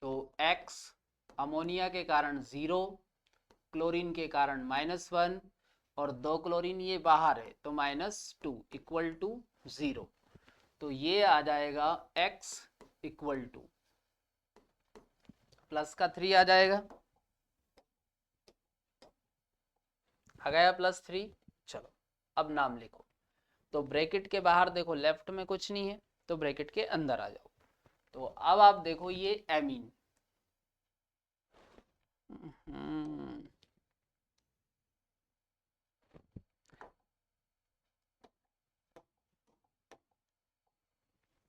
तो X अमोनिया के कारण 0, क्लोरीन के कारण -1 और 2 क्लोरीन ये बाहर है तो -2 इक्वल टू 0। तो ये आ जाएगा X इक्वल टू प्लस का 3 आ जाएगा। आ गया +3। चलो, अब नाम लिखो। तो ब्रैकेट के बाहर देखो लेफ्ट में कुछ नहीं है, तो ब्रैकेट के अंदर आ जाओ। तो अब आप देखो ये एमीन।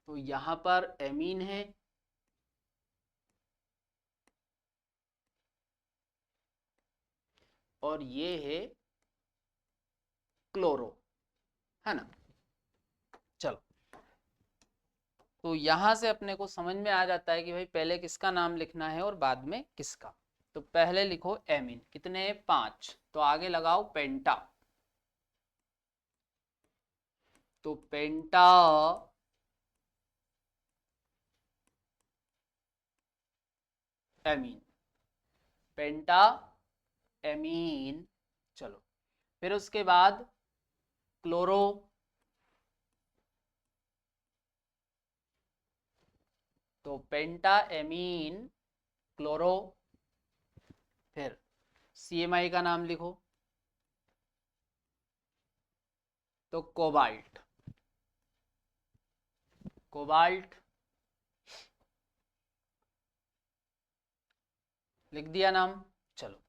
तो यहां पर एमीन है, और ये है क्लोरो, है ना। चलो, तो यहां से अपने को समझ में आ जाता है कि भाई पहले किसका नाम लिखना है और बाद में किसका। तो पहले लिखो एमीन। कितने? 5। तो आगे लगाओ पेंटा, तो पेंटा एमीन, पेंटा एमीन। चलो, फिर उसके बाद क्लोरो, तो पेंटा एमीन क्लोरो, फिर CMI का नाम लिखो तो कोबाल्ट, कोबाल्ट लिख दिया नाम। चलो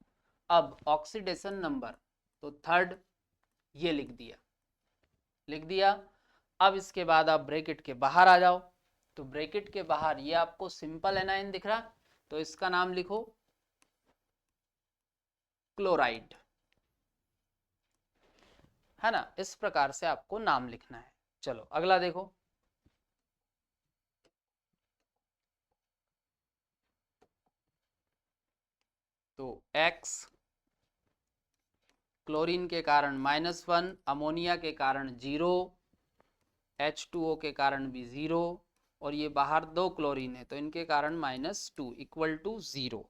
अब ऑक्सीडेशन नंबर तो थर्ड, ये लिख दिया, लिख दिया। अब इसके बाद आप ब्रैकेट के बाहर आ जाओ, तो ब्रैकेट के बाहर ये आपको सिंपल एनाइन दिख रहा, तो इसका नाम लिखो क्लोराइड, है ना। इस प्रकार से आपको नाम लिखना है। चलो अगला देखो, तो X क्लोरीन के कारण -1, अमोनिया के कारण 0, H2O के कारण भी 0, और ये बाहर 2 क्लोरीन है तो इनके कारण -2 इक्वल टू 0।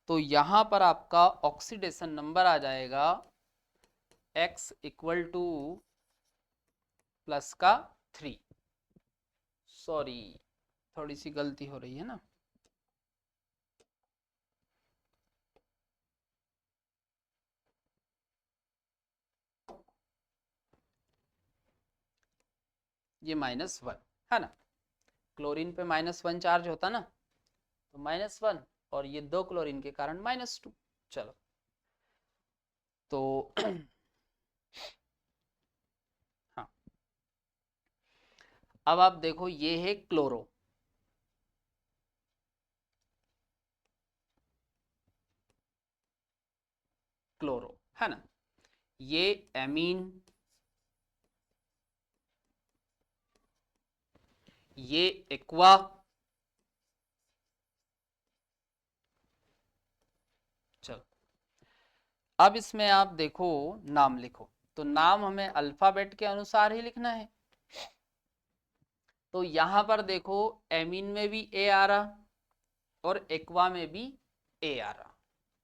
तो यहाँ पर आपका ऑक्सीडेशन नंबर आ जाएगा X इक्वल टू प्लस का 3। सॉरी, थोड़ी सी गलती हो रही है ना, ये -1 है ना, क्लोरीन पे -1 चार्ज होता ना, तो -1, और ये 2 क्लोरीन के कारण -2। चलो तो हाँ, अब आप देखो ये है क्लोरो, क्लोरो है ना, ये एमीन, ये एक्वा, चलो अब इसमें आप देखो नाम लिखो, तो नाम हमें अल्फाबेट के अनुसार ही लिखना है। तो यहां पर देखो एमीन में भी ए आ रहा और एक्वा में भी ए आ रहा,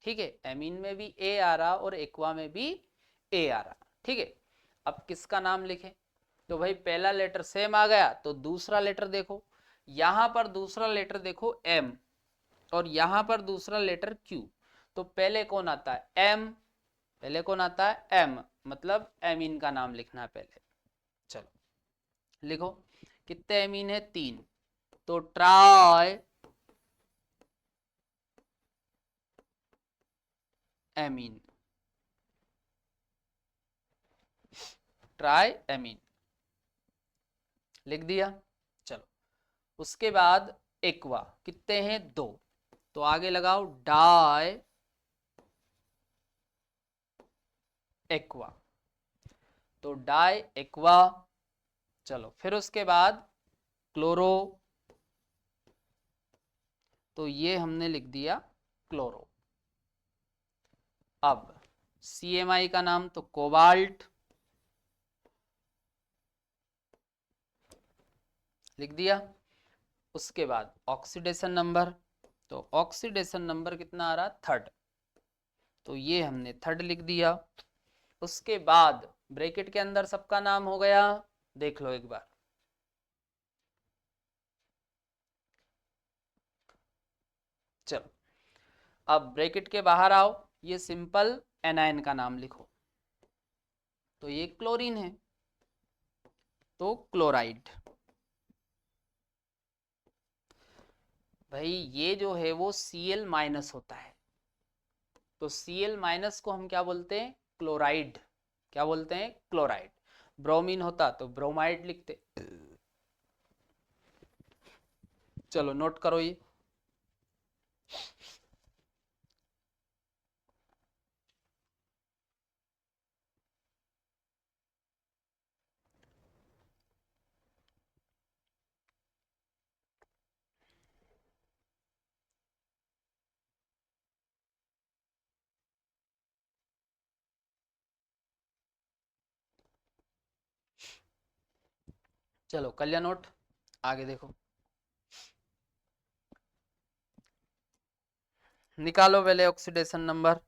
ठीक है, एमीन में भी ए आ रहा और एक्वा में भी ए आ रहा, ठीक है। अब किसका नाम लिखें, तो भाई पहला लेटर सेम आ गया तो दूसरा लेटर देखो, यहां पर दूसरा लेटर देखो एम और यहां पर दूसरा लेटर क्यू, तो पहले कौन आता है एम, पहले कौन आता है एम, मतलब एमीन का नाम लिखना है पहले। चलो लिखो, कितने एमीन है 3, तो ट्राई एमीन, ट्राई एमीन लिख दिया। चलो उसके बाद एक्वा, कितने हैं 2, तो आगे लगाओ डाई एक्वा, तो डाई एक्वा। चलो फिर उसके बाद क्लोरो, तो ये हमने लिख दिया क्लोरो। अब CMI का नाम तो कोबाल्ट लिख दिया। उसके बाद ऑक्सीडेशन नंबर, तो ऑक्सीडेशन नंबर कितना आ रहा थर्ड, तो ये हमने थर्ड लिख दिया। उसके बाद ब्रैकेट के अंदर सबका नाम हो गया, देख लो एक बार, चलो अब ब्रैकेट के बाहर आओ, ये सिंपल एनायन का नाम लिखो, तो ये क्लोरीन है तो क्लोराइड। भाई ये जो है वो Cl- होता है, तो Cl- को हम क्या बोलते हैं क्लोराइड, क्या बोलते हैं क्लोराइड। ब्रोमीन होता तो ब्रोमाइड लिखते। चलो नोट करो ये, चलो कल्या नोट, आगे देखो, निकालो पहले ऑक्सीडेशन नंबर,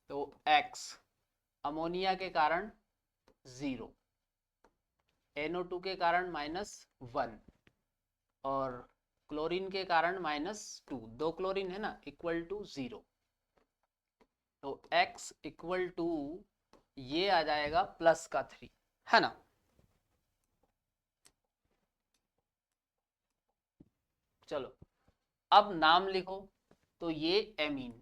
तो X अमोनिया के कारण 0, NO2 के कारण -1, और क्लोरीन के कारण -2, 2 क्लोरीन है ना, इक्वल टू 0। तो x इक्वल टू ये आ जाएगा +3, है ना। चलो अब नाम लिखो, तो ये एमीन,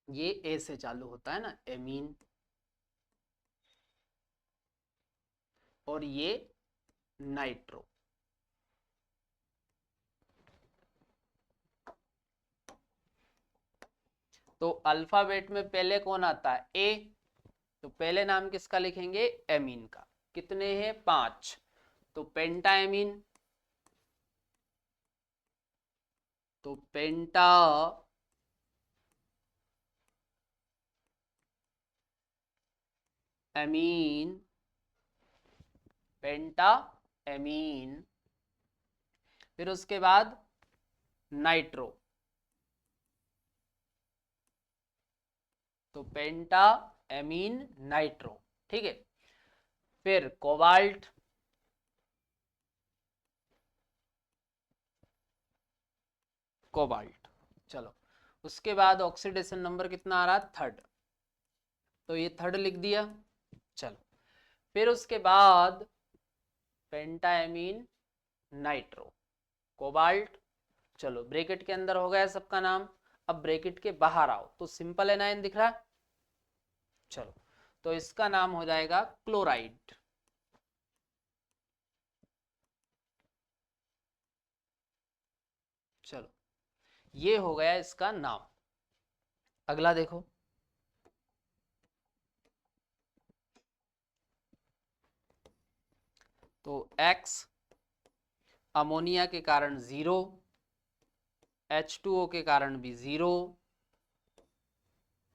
ये ए से चालू होता है ना, एमीन। और ये नाइट्रो। तो अल्फाबेट में पहले कौन आता है, ए। तो पहले नाम किसका लिखेंगे, एमीन का। कितने हैं, 5। तो पेंटाएमीन, तो पेंटा एमीन, पेंटा एमीन। फिर उसके बाद नाइट्रो, तो पेंटा एमीन नाइट्रो, ठीक है। फिर कोबाल्ट, कोबाल्ट। चलो उसके बाद ऑक्सीडेशन नंबर कितना आ रहा है, 3rd। तो ये 3rd लिख दिया। चलो फिर उसके बाद पेंटाएमीन नाइट्रो, कोबाल्ट। चलो ब्रैकेट के अंदर हो गया सबका नाम। अब ब्रैकेट के बाहर आओ तो सिंपल एनायन दिख रहा है। चलो तो इसका नाम हो जाएगा क्लोराइड। चलो ये हो गया इसका नाम। अगला देखो, तो X अमोनिया के कारण 0, H2O के कारण भी 0,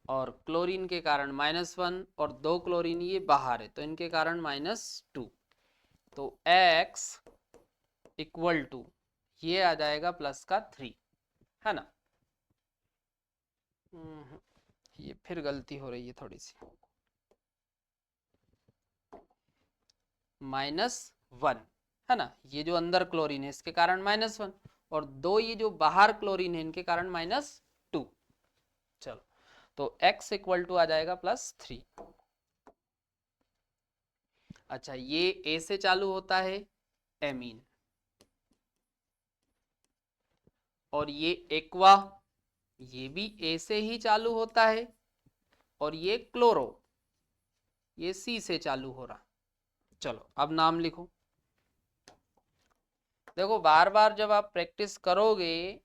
और क्लोरीन के कारण -1, और 2 क्लोरीन ये बाहर है तो इनके कारण -2। तो X इक्वल टू ये आ जाएगा +3, है ना। ये फिर गलती हो रही है थोड़ी सी, -1, है ना। ये जो अंदर क्लोरीन है इसके कारण -1, और 2 ये जो बाहर क्लोरीन है इनके कारण -2। चलो तो x इक्वल टू आ जाएगा +3। अच्छा ये ए से चालू होता है, एमीन। और ये एक्वा, ये भी ए से ही चालू होता है। और ये क्लोरो, ये सी से चालू हो रहा। चलो अब नाम लिखो। देखो बार बार जब आप प्रैक्टिस करोगे,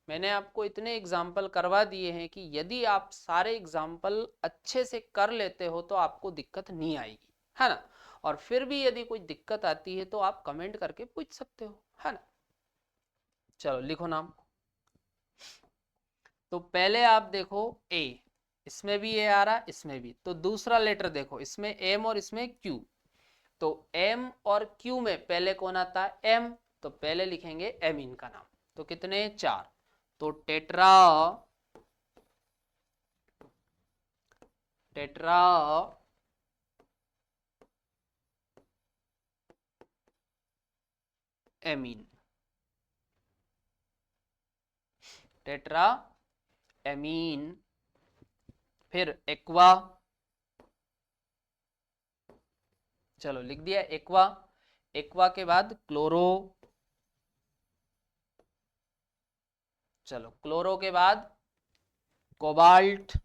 मैंने आपको इतने एग्जाम्पल करवा दिए हैं कि यदि आप सारे एग्जाम्पल अच्छे से कर लेते हो तो आपको दिक्कत नहीं आएगी, है ना। और फिर भी यदि कोई दिक्कत आती है तो आप कमेंट करके पूछ सकते हो, है ना। चलो लिखो नाम। तो पहले आप देखो ए, इसमें भी ए आ रहा, इसमें भी। तो दूसरा लेटर देखो, इसमें एम और इसमें क्यू। तो एम और क्यू में पहले कौन आता है, एम। तो पहले लिखेंगे एमीन का नाम। तो कितने, 4। तो tetra, tetra amine, tetra amine. फिर एक्वा, चलो लिख दिया एक्वा। एक्वा के बाद क्लोरो, चलो क्लोरो के बाद cobalt,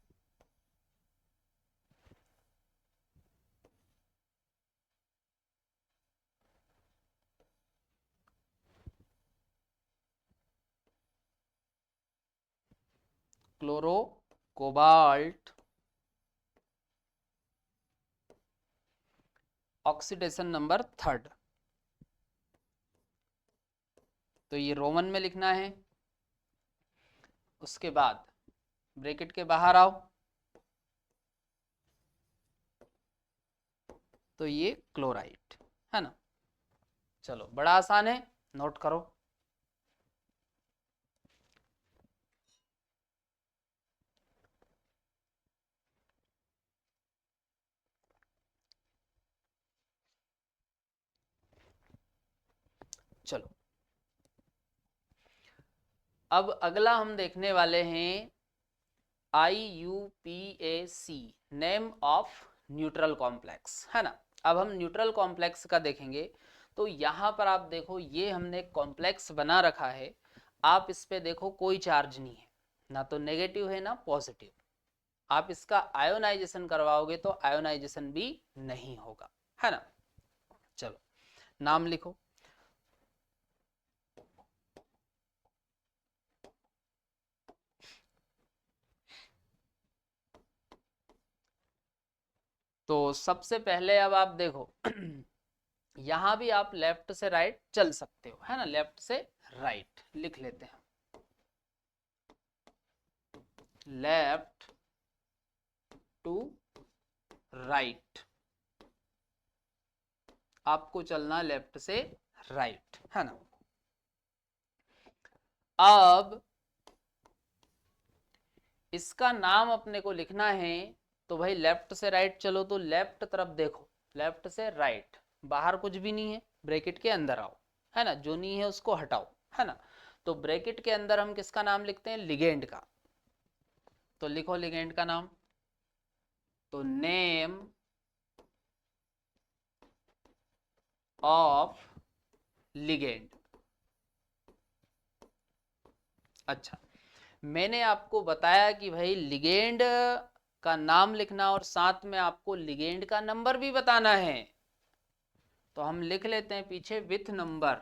chloro cobalt. Oxidation number 3rd, तो ये रोमन में लिखना है। उसके बाद ब्रैकेट के बाहर आओ, तो ये क्लोराइड, है ना। चलो बड़ा आसान है, नोट करो। चलो अब अगला हम देखने वाले हैं IUPAC, name of neutral complex, है ना। अब हम न्यूट्रल कॉम्प्लेक्स का देखेंगे। तो यहाँ पर आप देखो ये हमने कॉम्प्लेक्स बना रखा है। आप इस पे देखो कोई चार्ज नहीं है, ना तो नेगेटिव है ना पॉजिटिव। आप इसका आयोनाइजेशन करवाओगे तो आयोनाइजेशन भी नहीं होगा, है ना। चलो नाम लिखो। तो सबसे पहले अब आप देखो यहां भी आप लेफ्ट से राइट चल सकते हो, है ना। लेफ्ट से राइट लिख लेते हैं, लेफ्ट टू राइट। आपको चलना लेफ्ट से राइट, है ना। अब इसका नाम अपने को लिखना है। तो भाई लेफ्ट से राइट चलो तो लेफ्ट तरफ देखो, लेफ्ट से राइट, बाहर कुछ भी नहीं है, ब्रैकेट के अंदर आओ, है ना। जो नहीं है उसको हटाओ, है ना। तो ब्रैकेट के अंदर हम किसका नाम लिखते हैं, लिगेंड का। तो लिखो लिगेंड का नाम। तो नेम ऑफ लिगेंड। अच्छा, मैंने आपको बताया कि भाई लिगेंड का नाम लिखना और साथ में आपको लिगेंड का नंबर भी बताना है। तो हम लिख लेते हैं पीछे with number,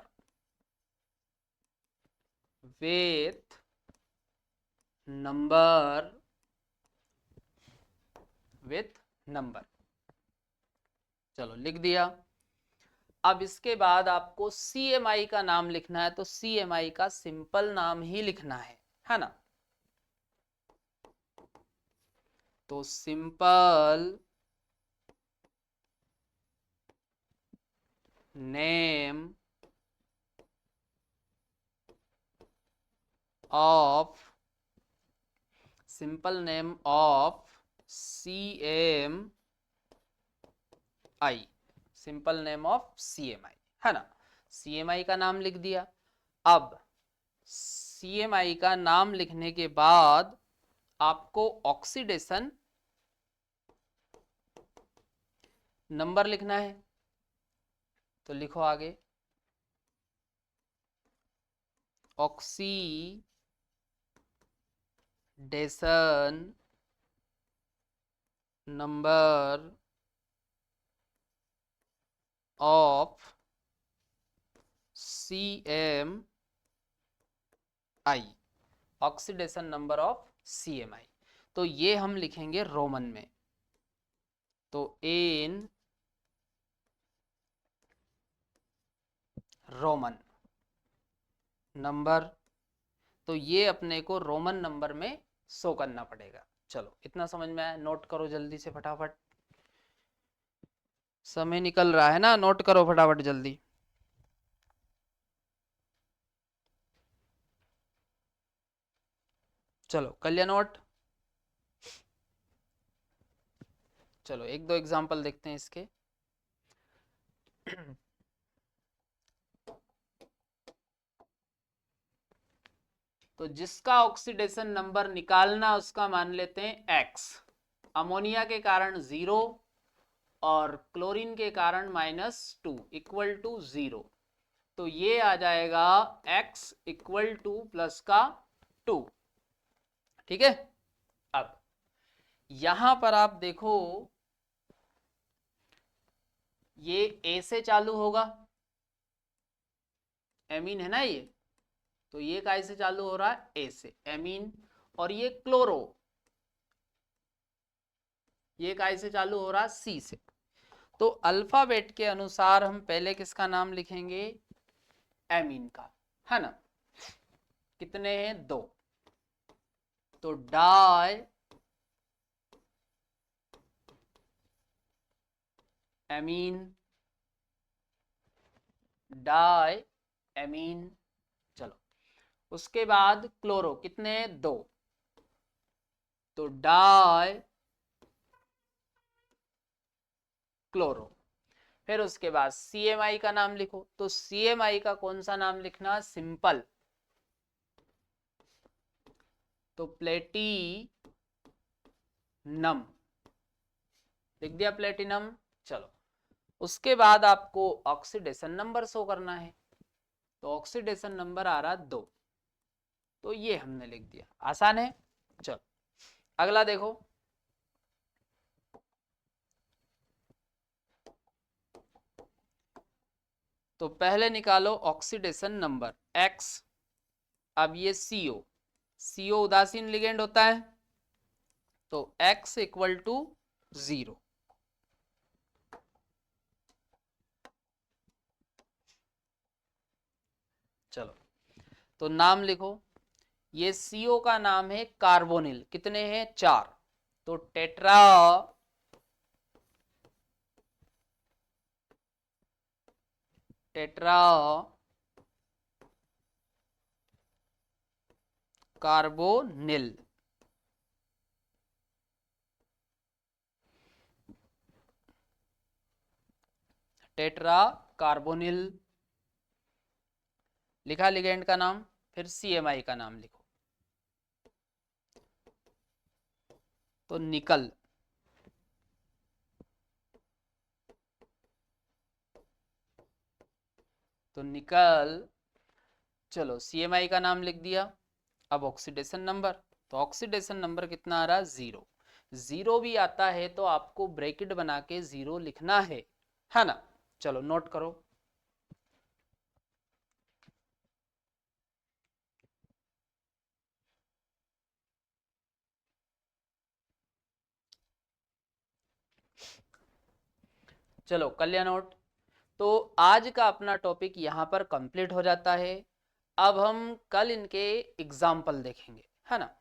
with number, with number. चलो लिख दिया। अब इसके बाद आपको CMI का नाम लिखना है। तो CMI का सिंपल नाम ही लिखना है ना। तो simple name of, simple name of CMI, simple name of CMI, है ना। CMI का नाम लिख दिया। अब CMI का नाम लिखने के बाद आपको ऑक्सीडेशन नंबर लिखना है। तो लिखो आगे, oxidation number of CMI, oxidation number of CMI। तो ये हम लिखेंगे रोमन में। तो इन रोमन नंबर, तो ये अपने को रोमन नंबर में शो करना पड़ेगा। चलो इतना समझ में आया, नोट करो जल्दी से फटाफट, समय निकल रहा है ना, नोट करो फटाफट जल्दी। चलो कर लिया नोट। चलो एक दो एग्जांपल देखते हैं इसके। तो जिसका ऑक्सीडेशन नंबर निकालना उसका मान लेते हैं X। अमोनिया के कारण 0 और क्लोरीन के कारण -2 इक्वल टू 0। तो ये आ जाएगा X इक्वल टू प्लस का 2। ठीक है। अब यहां पर आप देखो ये A से चालू होगा, एमीन है ना ये। तो ये काय से चालू हो रहा है, A से, एमीन। और ये क्लोरो, ये काय से चालू हो रहा है, C से। तो अल्फाबेट के अनुसार हम पहले किसका नाम लिखेंगे, एमीन का, है ना। कितने हैं, 2। तो डाई एमीन, डाई एमीन। चलो उसके बाद क्लोरो, कितने, 2। तो डाई क्लोरो। फिर उसके बाद CMI का नाम लिखो। तो CMI का कौन सा नाम लिखना? सिंपल। तो प्लेटिनम लिख दिया, प्लेटिनम। चलो, उसके बाद आपको ऑक्सीडेशन नंबर शो करना है। तो ऑक्सीडेशन नंबर आ रहा 2, तो ये हमने लिख दिया। आसान है। चलो अगला देखो, तो पहले निकालो ऑक्सीडेशन नंबर X। अब ये CO उदासीन लिगेंड होता है, तो X इक्वल टू 0। चलो, तो नाम लिखो। ये CO का नाम है कार्बोनिल। कितने हैं? 4। तो टेट्रा कार्बोनिल। टेट्रा कार्बोनिल लिखा लिगेंड का नाम, फिर CMI का नाम लिखो। तो निकल, तो निकल। चलो CMI का नाम लिख दिया। अब ऑक्सीडेशन नंबर, तो ऑक्सीडेशन नंबर कितना आ रहा? 0। 0 भी आता है तो आपको ब्रैकेट बना के 0 लिखना है ना? चलो नोट करो। चलो कर लिया नोट। तो आज का अपना टॉपिक यहाँ पर कंप्लीट हो जाता है। अब हम कल इनके एग्जाम्पल देखेंगे, है ना?